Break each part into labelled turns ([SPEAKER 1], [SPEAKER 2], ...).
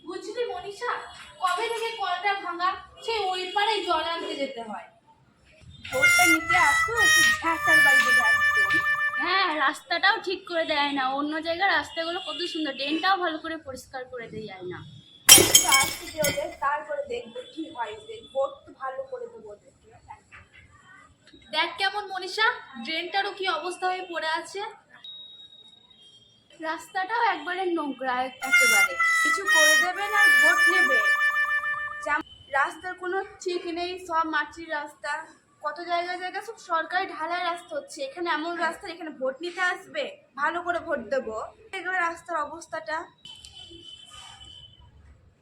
[SPEAKER 1] বুঝলি মনীষা, কবে থেকে কলটা ভাঙা, সেই ওই পারে জল আনতে যেতে হয়।
[SPEAKER 2] ভোটটা নিতে আসো, একটু ঝাঁটার বাড়িতে যাচ্ছো।
[SPEAKER 3] হ্যাঁ, রাস্তাটাও ঠিক করে দেয় না। অন্য জায়গার রাস্তাগুলো কত সুন্দর, ড্রেনটাও ভালো করে পরিষ্কার করে দেয় না।
[SPEAKER 2] একটু আসতে দিও ওদের, তারপরে দেখবো কি হয়। ভোট তো ভালো করে দেবো ওদের।
[SPEAKER 1] দেখ কেমন মনীষা, ড্রেনটারও কি অবস্থা হয়ে পড়ে আছে।
[SPEAKER 3] রাস্তাটাও একবারে নোংরা একেবারে।
[SPEAKER 2] কিছু করে দেবেন আর ভোট নেবে। রাস্তার কোনো ঠিক নেই, সব মাটির রাস্তা। কত জায়গায় জায়গায় সব সরকারি ঢালাই রাস্তা হচ্ছে, এখানে এমন রাস্তা, এখানে ভোট নিতে আসবে, ভালো করে ভোট দেবো। এগুলো রাস্তার অবস্থাটা।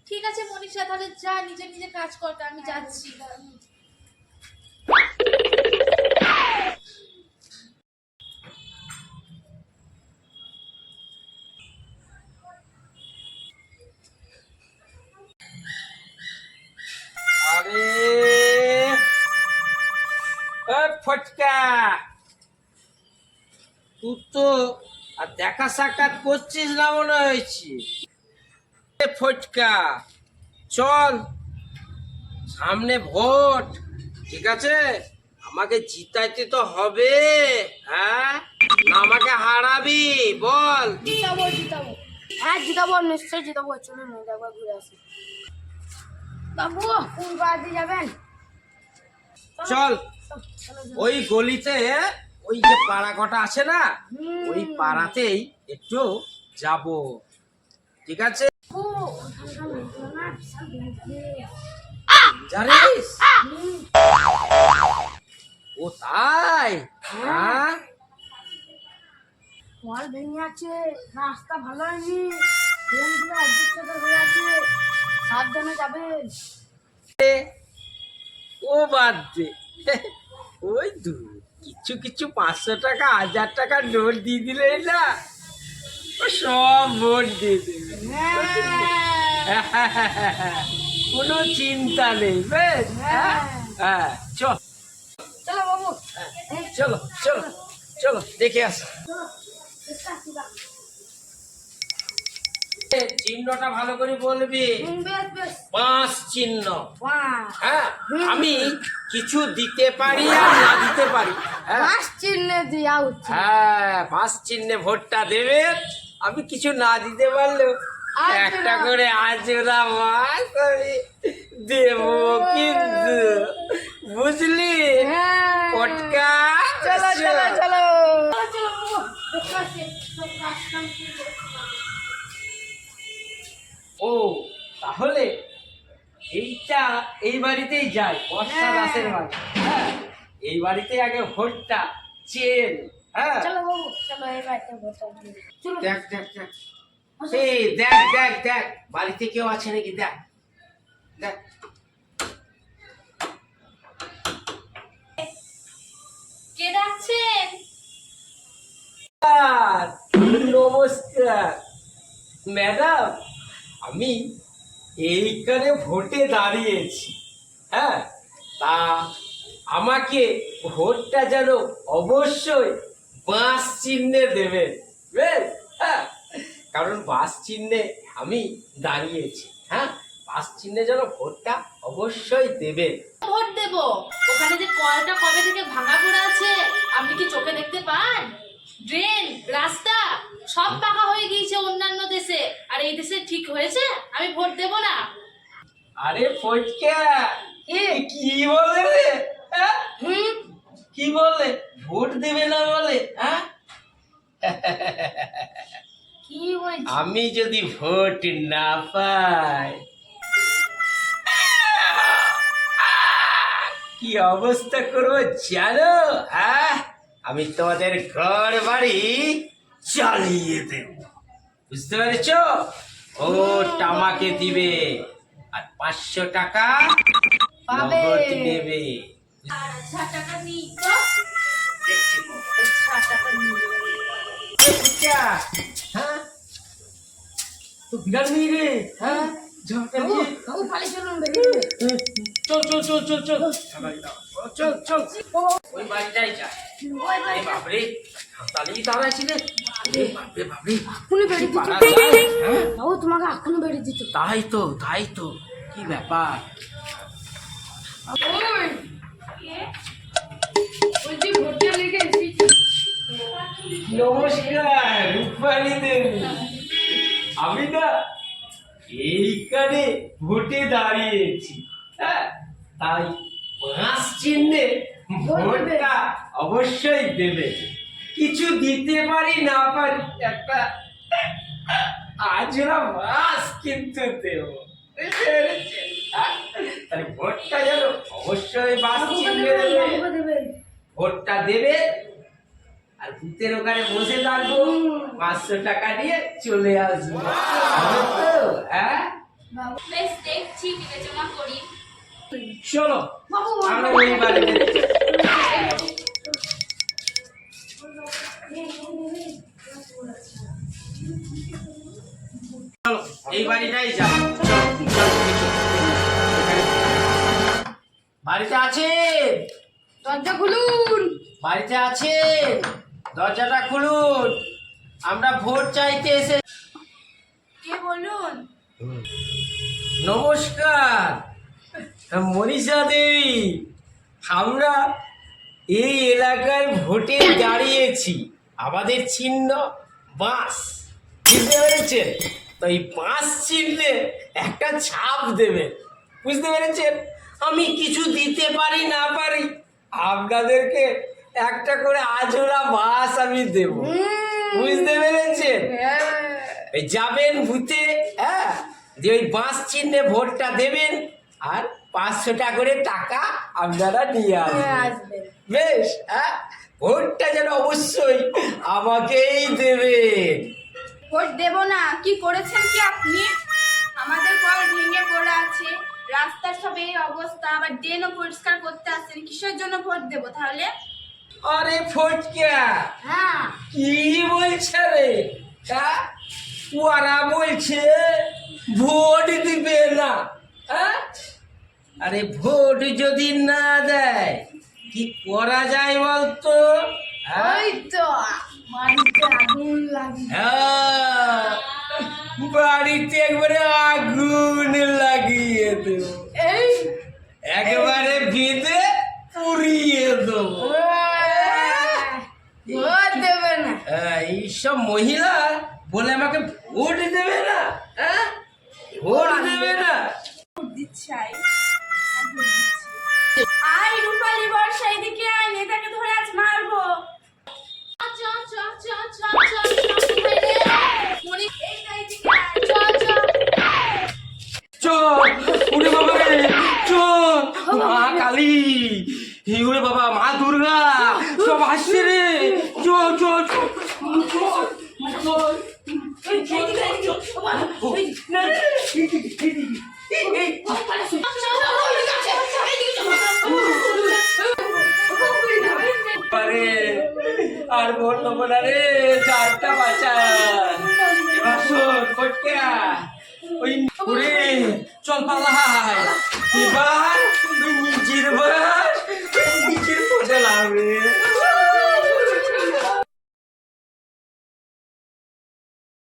[SPEAKER 1] ঠিক আছে মনীষা, তাহলে যা নিজের নিজের কাজ কর, আমি যাচ্ছি।
[SPEAKER 4] আরে ফটকা, তুই তো আর দেখা সাক্ষাৎ করছিস না মনে হয়েছে। ফটকা, চল, সামনে ভোট, ঠিক আছে? আমাকে জিতাইতে তো হবে, হ্যাঁ না আমাকে হারাবি বল?
[SPEAKER 2] জিতাবো জিতাবো, হ্যাঁ জিতাবো, নিশ্চয়ই জিতাবো। চলুন একবার ঘুরে আসি। বাবু কোন বাড়ি যাবেন?
[SPEAKER 4] চল, ওই গলিতে ওই যে পাড়া কটা আছে না, ওই পাড়াতেই একটু যাব, ঠিক আছে? জানিস ও তাই? হ্যাঁ,
[SPEAKER 2] ওয়াল ভেঙে আছে, রাস্তা ভালো হয়নি, ট্রেনগুলো একদিক হয়ে আছে, সাবধানে যাবেন।
[SPEAKER 4] ও বাদ দে, ওই কিছু কিছু 500 টাকা 1000 টাকার নোট দিয়ে দিলে না, ও সব ভোট দিয়ে দেবে। কোনো চিন্তা নেই, বেশ? হ্যাঁ, চল,
[SPEAKER 2] চলো বাবু,
[SPEAKER 4] চলো চলো চলো, দেখে আসি। চিহ্নটা ভালো করে বলবি,
[SPEAKER 2] বেশ বেশ,
[SPEAKER 4] পাঁচ চিহ্ন।
[SPEAKER 2] বাহ,
[SPEAKER 4] হ্যাঁ, আমি কিছু দিতে পারি আর না দিতে পারি। হ্যাঁ,
[SPEAKER 2] বাস চিহ্নে দেওয়া উচিত।
[SPEAKER 4] হ্যাঁ, পাঁচ চিহ্নে ভোটটা দেবে। আমি কিছু না দিতে পারলেও একটা করে আজরা মাছ আমি দেব, কিন্তু বুঝলি পটকা?
[SPEAKER 2] চলো চলো চলো।
[SPEAKER 4] ও তাহলে এইটা এই বাড়িতেই যায়, বর্ষা দাসের বাড়ি। হ্যাঁ, এই বাড়িতে আগে ভোটটা চেন। হ্যাঁ,
[SPEAKER 2] চলো বাবু, চলো এই বাড়িতে বসো। চলো।
[SPEAKER 4] দেখ দেখ দেখ, এই দেখ দেখ দেখ, বাড়িতে কেউ আছে নাকি দেখ দেখ।
[SPEAKER 1] কে ডাকছেন?
[SPEAKER 4] নমস্কার ম্যাডাম, আমি এইখানে ভোটে দাঁড়িয়েছি। হ্যাঁ, তা আমাকে ভোটটা যেন অবশ্যই বাঁশ চিহ্নে দেবেন, বেশ? হ্যাঁ, কারণ বাঁশ চিহ্নে আমি দাঁড়িয়েছি। হ্যাঁ, বাঁশ চিহ্নে যেন ভোটটা অবশ্যই দেবেন।
[SPEAKER 1] ভোট দেব? ওখানে যে কলটা কবে থেকে ভাঙা পড়ে আছে, আপনি কি চোখে দেখতে পান? ড্রেন, রাস্তা সব পাকা হয়ে গিয়েছে অন্যান্য দেশে, আর এই দেশে ঠিক হয়েছে? আমি ভোট দেব না।
[SPEAKER 4] আরে ফটকা, কি বলে রে? হ্যাঁ? কি বলে ভোট দেবে না বলে? হ্যাঁ,
[SPEAKER 2] কি বলছি?
[SPEAKER 4] আমি যদি ভোট না পাই কি অবস্থা করবো জানো? হ্যাঁ, আমি তোমাদের ঘর বাড়ি চালিয়ে দেব, বুঝতে পেরেছ? ভোট আমাকে দিবে আর 500 টাকা নগদ নেবে।
[SPEAKER 1] আর 1000 টাকা নিই তো।
[SPEAKER 4] দেখছি তো।
[SPEAKER 1] 1000 টাকা নিই।
[SPEAKER 4] হ্যাঁ, তো বিড়াল নেই রে। হ্যাঁ,
[SPEAKER 2] বাবু পালিয়ে চলুন, বেরিয়ে।
[SPEAKER 4] চল চল চল চল চল। চল চল ওই বাড়িটাই যা। আরে বাপরে তাহলেই দাঁড়াইছিলে। আরে বাপরে বাপরে কি পারা যায়, হ্যাঁ?
[SPEAKER 3] ও তোমাকে এখনো বেড়ে দিত।
[SPEAKER 4] তাই তো কি ব্যাপার? নমস্কার রূপালী দেবী। আমি না এইখানে ভোটে দাঁড়িয়েছি, হ্যাঁ, তাই পাঁচ চিহ্নে ভোটটা অবশ্যই দেবে। কিছু দিতে পারি না পারি একটা আজরা মাছ কিন্তু দেব, বুঝতে পেরেছেন? তাই ভোটটা যেন অবশ্যই বাস চিহ্নে দেবে। ভোটটা দেবে আর ভূতের ওখানে বসে থাকবো, 500 টাকা নিয়ে চলে আসবো, হবে তো? হ্যাঁ
[SPEAKER 3] বেশ দেখছি, বিবেচনা করি।
[SPEAKER 4] চলো আমরা ওই বাড়িতে চলো, এই বাড়িটাই যাও। বাড়িতে আছেন?
[SPEAKER 2] দরজা খুলুন।
[SPEAKER 4] বাড়িতে আছেন? দরজাটা খুলুন, আমরা ভোট চাইতে এসে।
[SPEAKER 2] কে বলুন?
[SPEAKER 4] নমস্কার মনীষা দেবী, আমরা এই এলাকার ভোটে দাঁড়িয়েছি। আমাদের চিহ্ন বাঁশ, বুঝতে পেরেছেন? তো এই বাঁশ চিহ্নে একটা ছাপ দেবেন, বুঝতে পেরেছেন? আমি কিছু দিতে পারি না পারি, আপনাদেরকে একটা করে আজোড়া বাঁশ আমি দেব, বুঝতে পেরেছেন? এই যাবেন ভূতে, হ্যাঁ, যে ওই বাঁশ চিহ্নে ভোটটা দেবেন আর 500 টাকা করে টাকা আপনারা নিয়ে আসবেন। বেশ, হ্যাঁ, ভোটটা যেন অবশ্যই আমাকেই দেবেন।
[SPEAKER 2] ভোট দেব না? কি করেছেন কি আপনি? আমাদের কল ভেঙে পড়ে আছে, রাস্তার সব এই অবস্থা, আবার ড্রেনও পরিষ্কার করতে আসছেন, কিসের জন্য ভোট দেব তাহলে?
[SPEAKER 4] আরে ফটকা,
[SPEAKER 2] হ্যাঁ,
[SPEAKER 4] কি বলছে রে? হ্যাঁ, ওরা বলছে ভোট দিবে না, হ্যাঁ? আরে ভোট যদি না দেয় কি করা যায় বলতো? হ্যাঁ?
[SPEAKER 2] ওই তো বাড়িতে আগুন লাগে।
[SPEAKER 4] হ্যাঁ, বাড়িতে একবারে আগুন লাগিয়ে দেবো,
[SPEAKER 2] এই
[SPEAKER 4] একেবারে বেঁধে পুড়িয়ে দেবো।
[SPEAKER 2] ভোট দেবে না?
[SPEAKER 4] এইসব মহিলা বলে আমাকে ভোট দেবে না, হ্যাঁ, ভোট দেবে না।
[SPEAKER 2] ভোট দিচ্ছি, আই রূপালী বর্ষা, এদিকে আয়, নেতাকে ধরে আজ মারবো। এই তো এইদিকে আয়।
[SPEAKER 4] উড়ে বাবা রে, মা কালী, ওরে বাবা, মা দুর্গা সব আসছে রে। আর বললো না রে, চারটা বাচ্চা এবার শোন ফটকা, ওই ওরে চল পালাই, এবার ওই নিজের ভাই